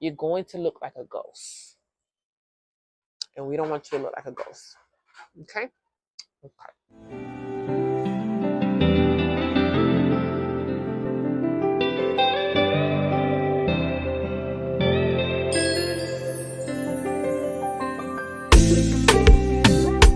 you're going to look like a ghost. And we don't want you to look like a ghost. Okay? Okay.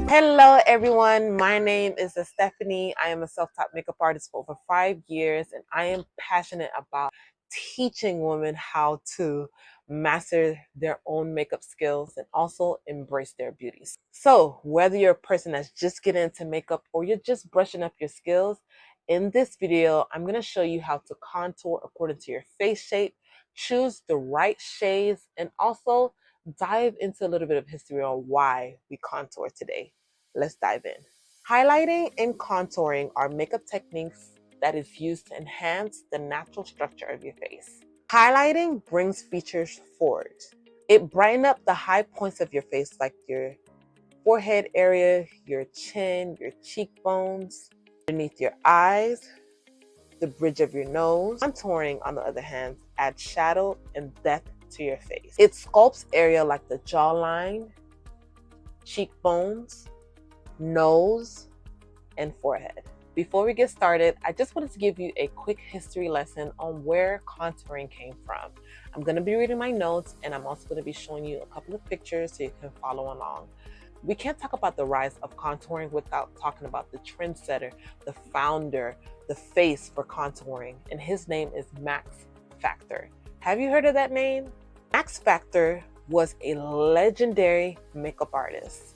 Hello everyone, my name is Stephanie. I am a self-taught makeup artist for over 5 years, and I am passionate about teaching women how to master their own makeup skills and also embrace their beauties. So whether you're a person that's just getting into makeup or you're just brushing up your skills, in this video I'm going to show you how to contour according to your face shape, choose the right shades, and also dive into a little bit of history on why we contour today. Let's dive in. Highlighting and contouring are makeup techniques that is used to enhance the natural structure of your face. Highlighting brings features forward. It brightens up the high points of your face, like your forehead area, your chin, your cheekbones, underneath your eyes, the bridge of your nose. Contouring, on the other hand, adds shadow and depth to your face. It sculpts area like the jawline, cheekbones, nose, and forehead. Before we get started, I just wanted to give you a quick history lesson on where contouring came from. I'm going to be reading my notes, and I'm also going to be showing you a couple of pictures so you can follow along. We can't talk about the rise of contouring without talking about the trendsetter, the founder, the face for contouring, and his name is Max Factor. Have you heard of that name? Max Factor was a legendary makeup artist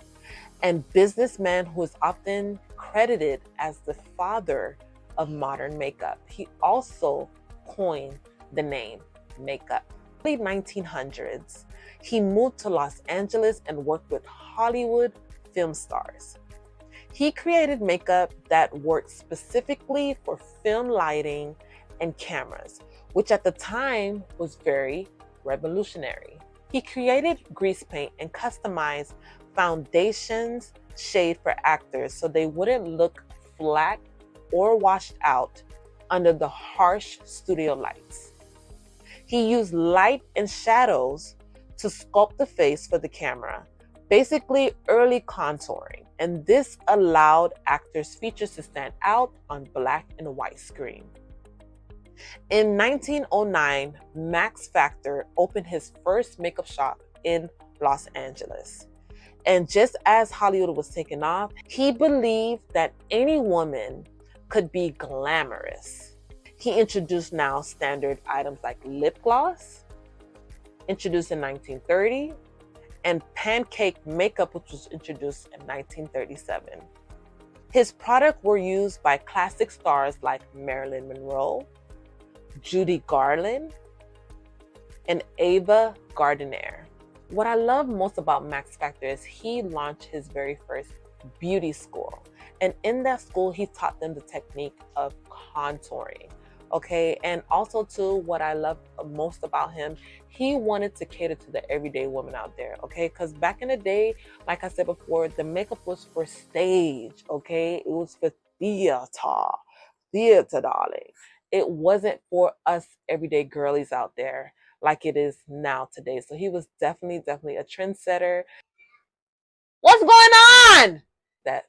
and businessman who is often credited as the father of modern makeup. He also coined the name makeup. In the 1900s, he moved to Los Angeles and worked with Hollywood film stars. He created makeup that worked specifically for film lighting and cameras, which at the time was very revolutionary. He created grease paint and customized foundations shade for actors so they wouldn't look flat or washed out under the harsh studio lights. He used light and shadows to sculpt the face for the camera, basically early contouring, and this allowed actors' features to stand out on black and white screen. In 1909, Max Factor opened his first makeup shop in Los Angeles. And just as Hollywood was taking off, he believed that any woman could be glamorous. He introduced now standard items like lip gloss, introduced in 1930, and pancake makeup, which was introduced in 1937. His products were used by classic stars like Marilyn Monroe, Judy Garland, and Ava Gardner. What I love most about Max Factor is he launched his very first beauty school. And in that school, he taught them the technique of contouring. Okay, and also too, what I love most about him, he wanted to cater to the everyday woman out there, okay? Because back in the day, like I said before, the makeup was for stage, okay? It was for theater, darling. It wasn't for us everyday girlies out there like it is now today. So he was definitely a trendsetter. What's going on? That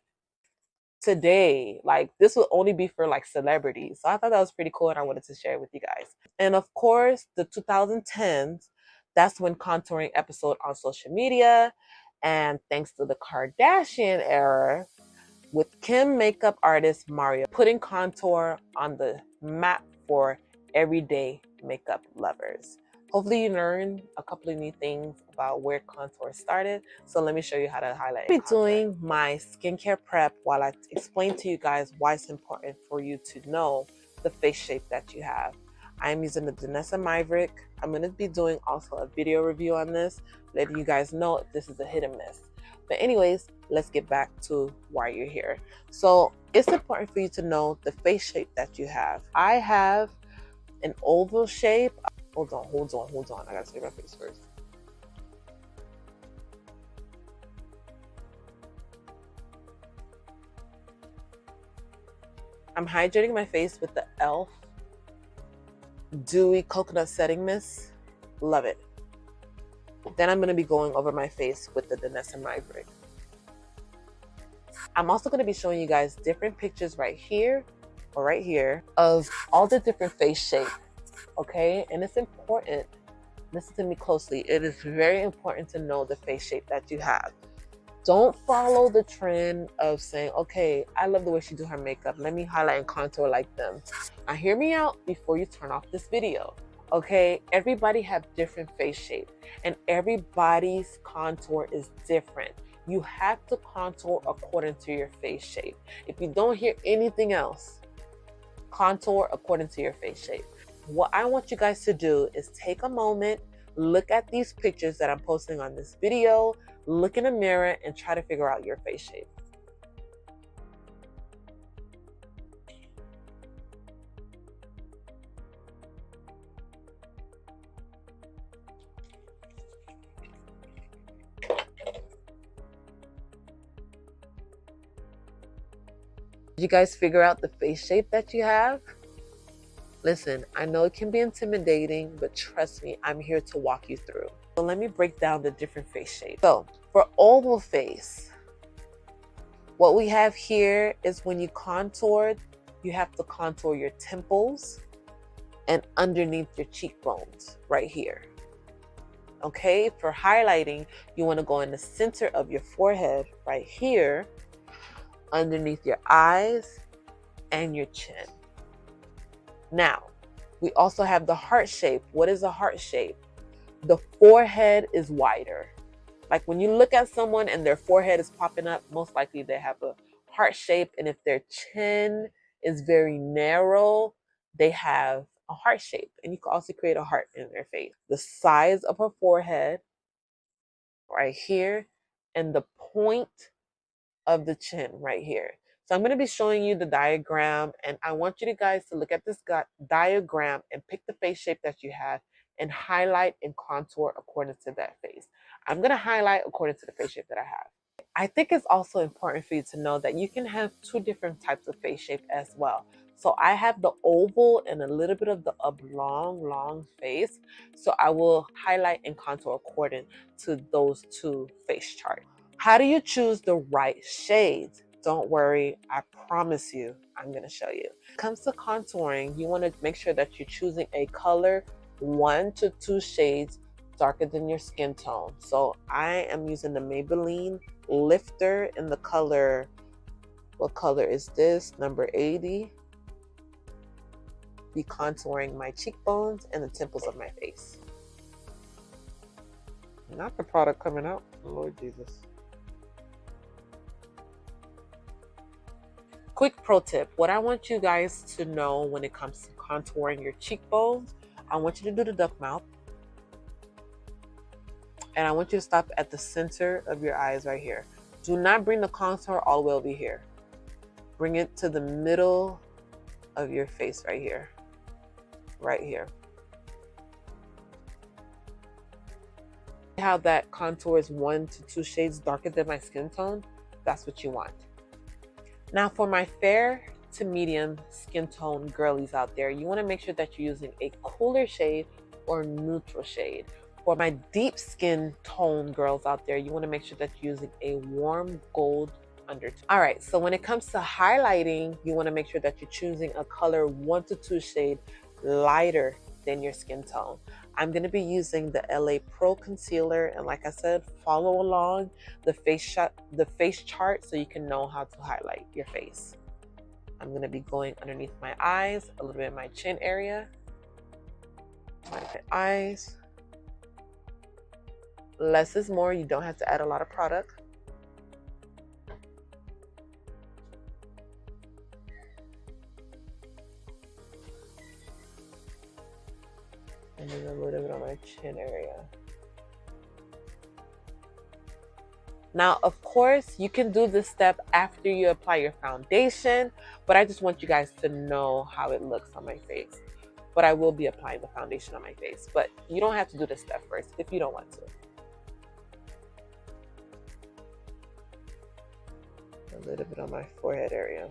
today, like, this will only be for like celebrities. So I thought that was pretty cool and I wanted to share it with you guys. And of course, the 2010s, that's when contouring episode on social media. And thanks to the Kardashian era, with Kim makeup artist Mario putting contour on the map for everyday makeup lovers. Hopefully you learned a couple of new things about where contour started. So let me show you how to highlight. I'll be doing my skincare prep while I explain to you guys why it's important for you to know the face shape that you have. I'm using the Danessa Myverick. I'm going to be doing also a video review on this, letting you guys know if this is a hit or miss. But anyways, let's get back to why you're here. So it's important for you to know the face shape that you have. I have an oval shape. Hold on. I gotta save my face first. I'm hydrating my face with the e.l.f. Dewy Coconut Setting Mist. Love it. Then I'm going to be going over my face with the Danessa Mybrick. I'm also going to be showing you guys different pictures right here or right here of all the different face shapes, okay? And it's important, listen to me closely, it is very important to know the face shape that you have. Don't follow the trend of saying, okay, I love the way she do her makeup, let me highlight and contour like them. Now hear me out before you turn off this video, okay? Everybody have different face shape and everybody's contour is different. You have to contour according to your face shape. If you don't hear anything else, contour according to your face shape. What I want you guys to do is take a moment, look at these pictures that I'm posting on this video, look in the mirror and try to figure out your face shape. Did you guys figure out the face shape that you have? Listen, I know it can be intimidating, but trust me, I'm here to walk you through. So let me break down the different face shapes. So for oval face, what we have here is when you contour, you have to contour your temples and underneath your cheekbones right here. Okay, for highlighting, you want to go in the center of your forehead right here, underneath your eyes and your chin. Now, we also have the heart shape. What is a heart shape? The forehead is wider. Like when you look at someone and their forehead is popping up, most likely they have a heart shape. And if their chin is very narrow, they have a heart shape. And you can also create a heart in their face. The size of her forehead right here and the point of the chin right here. So I'm going to be showing you the diagram and I want you guys to look at this diagram and pick the face shape that you have and highlight and contour according to that face. I'm going to highlight according to the face shape that I have. I think it's also important for you to know that you can have two different types of face shape as well. So I have the oval and a little bit of the long face. So I will highlight and contour according to those two face charts. How do you choose the right shades? Don't worry, I promise you, I'm going to show you. When it comes to contouring, you want to make sure that you're choosing a color 1 to 2 shades darker than your skin tone. So I am using the Maybelline Lifter in the color, what color is this? Number 80. Be contouring my cheekbones and the temples of my face. Not the product coming out, Lord Jesus. Quick pro tip, what I want you guys to know when it comes to contouring your cheekbones, I want you to do the duck mouth. And I want you to stop at the center of your eyes right here. Do not bring the contour all the way over here. Bring it to the middle of your face right here. Right here. How that contour is 1 to 2 shades darker than my skin tone, that's what you want. Now for my fair to medium skin tone girlies out there, you want to make sure that you're using a cooler shade or neutral shade. For my deep skin tone girls out there, you want to make sure that you're using a warm gold undertone. All right, so when it comes to highlighting, you want to make sure that you're choosing a color 1 to 2 shade lighter than your skin tone. I'm going to be using the LA Pro Concealer, and like I said, follow along the face chart so you can know how to highlight your face. I'm going to be going underneath my eyes, a little bit in my chin area, my eyes. Less is more. You don't have to add a lot of product. And then a little bit on my chin area. Now, of course, you can do this step after you apply your foundation, but I just want you guys to know how it looks on my face. But I will be applying the foundation on my face, but you don't have to do this step first if you don't want to. A little bit on my forehead area.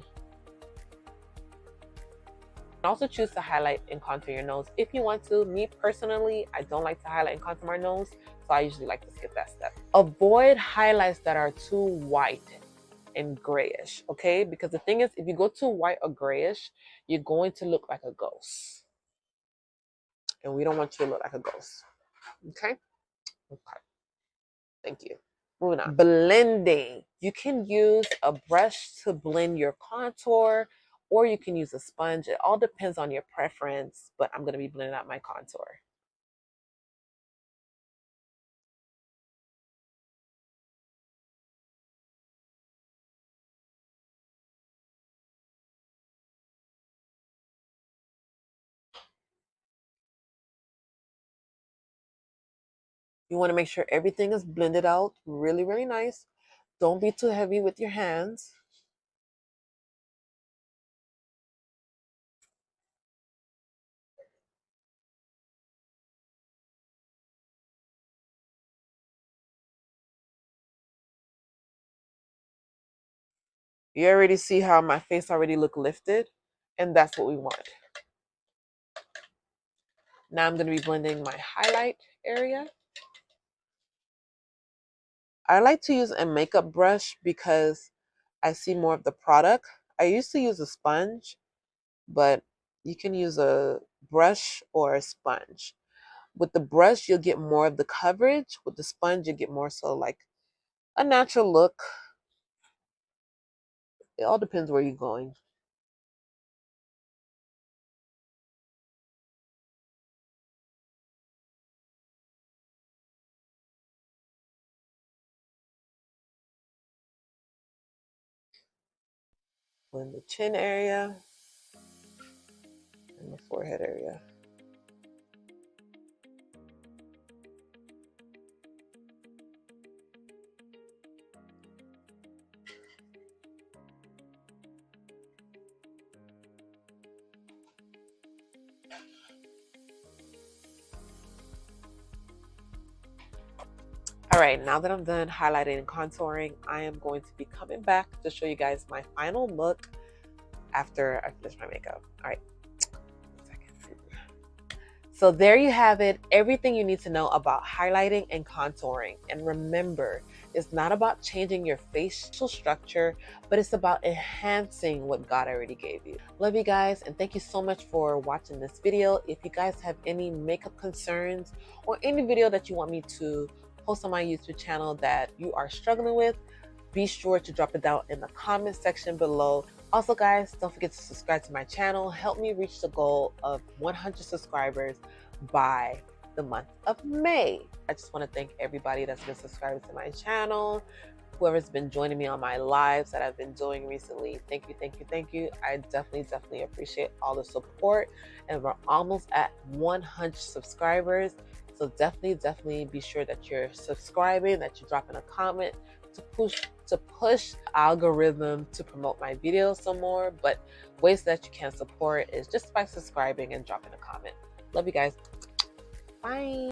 can also choose to highlight and contour your nose if you want to. Me personally, I don't like to highlight and contour my nose, so I usually like to skip that step. Avoid highlights that are too white and grayish, okay? Because the thing is, if you go too white or grayish, you're going to look like a ghost. And we don't want you to look like a ghost, okay? Okay, thank you. Moving on. Blending. You can use a brush to blend your contour, or you can use a sponge. It all depends on your preference, but I'm going to be blending out my contour. You want to make sure everything is blended out really, really nice. Don't be too heavy with your hands. You already see how my face already look lifted, and that's what we want. Now I'm going to be blending my highlight area. I like to use a makeup brush because I see more of the product. I used to use a sponge, but you can use a brush or a sponge. With the brush, you'll get more of the coverage. With the sponge, you get more so like a natural look. It all depends where you're going. Blend the chin area and the forehead area. All right, now that I'm done highlighting and contouring, I am going to be coming back to show you guys my final look after I finish my makeup. All right, 1 second. So there you have it, everything you need to know about highlighting and contouring. And remember, it's not about changing your facial structure, but it's about enhancing what God already gave you. Love you guys, and thank you so much for watching this video. If you guys have any makeup concerns or any video that you want me to post on my YouTube channel that you are struggling with, be sure to drop it down in the comment section below. Also guys, don't forget to subscribe to my channel. Help me reach the goal of 100 subscribers by the month of May. I just want to thank everybody that's been subscribing to my channel, whoever's been joining me on my lives that I've been doing recently. Thank you, thank you, thank you. I definitely appreciate all the support, and we're almost at 100 subscribers. So definitely be sure that you're subscribing, that you're dropping a comment to push the algorithm to promote my videos some more. But ways that you can support is just by subscribing and dropping a comment. Love you guys. Bye.